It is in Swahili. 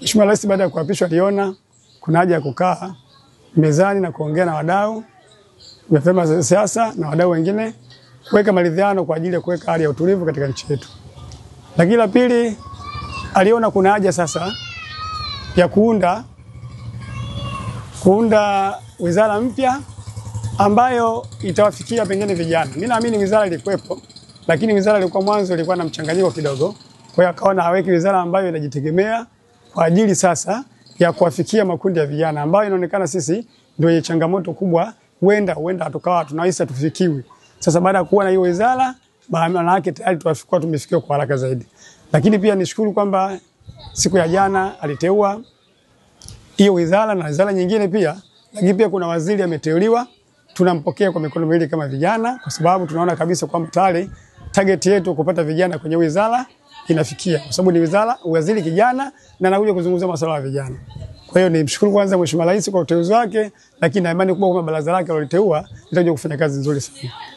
Mheshimiwa Rais baada ya kuapishwa aliona kuna haja ya kukaa mezani na kuongea na wadau wa vyama vya siasa na wadau wengine kuweka maridhiano kwa ajili ya kuweka hali ya utulivu katika nchi yetu. Lakini la pili, aliona kuna haja sasa ya kuunda wizara mpya ambayo itawafikia pengine vijana. Mimi naamini wizara ilikuwepo, lakini wizara ilikuwa mwanzo ilikuwa na mchanganyiko kidogo. Kwa hiyo akaona aweke wizara ambayo inajitegemea kwa ajili sasa ya kuwafikia makundi ya vijana ambayo inaonekana sisi ndio yenye changamoto kubwa, huenda tukawa tunaweza tufikiwi. Sasa baada ya kuwa na hiyo wizara, maana yake tayari tumefikiwa kwa haraka zaidi. Lakini pia nishukuru kwamba siku ya jana aliteua hiyo wizara na wizara nyingine pia, lakini pia kuna waziri ameteuliwa. Tunampokea kwa mikono miwili kama vijana, kwa sababu tunaona kabisa kwamba tayari target yetu kupata vijana kwenye wizara inafikia, kwa sababu ni waziri kijana na anakuja kuzungumza masuala ya vijana. Kwa hiyo nimshukuru kwanza Mheshimiwa Rais kwa uteuzi wake, lakini na imani kubwa kwamba baraza lake aliliteua litakuja kufanya kazi nzuri sana.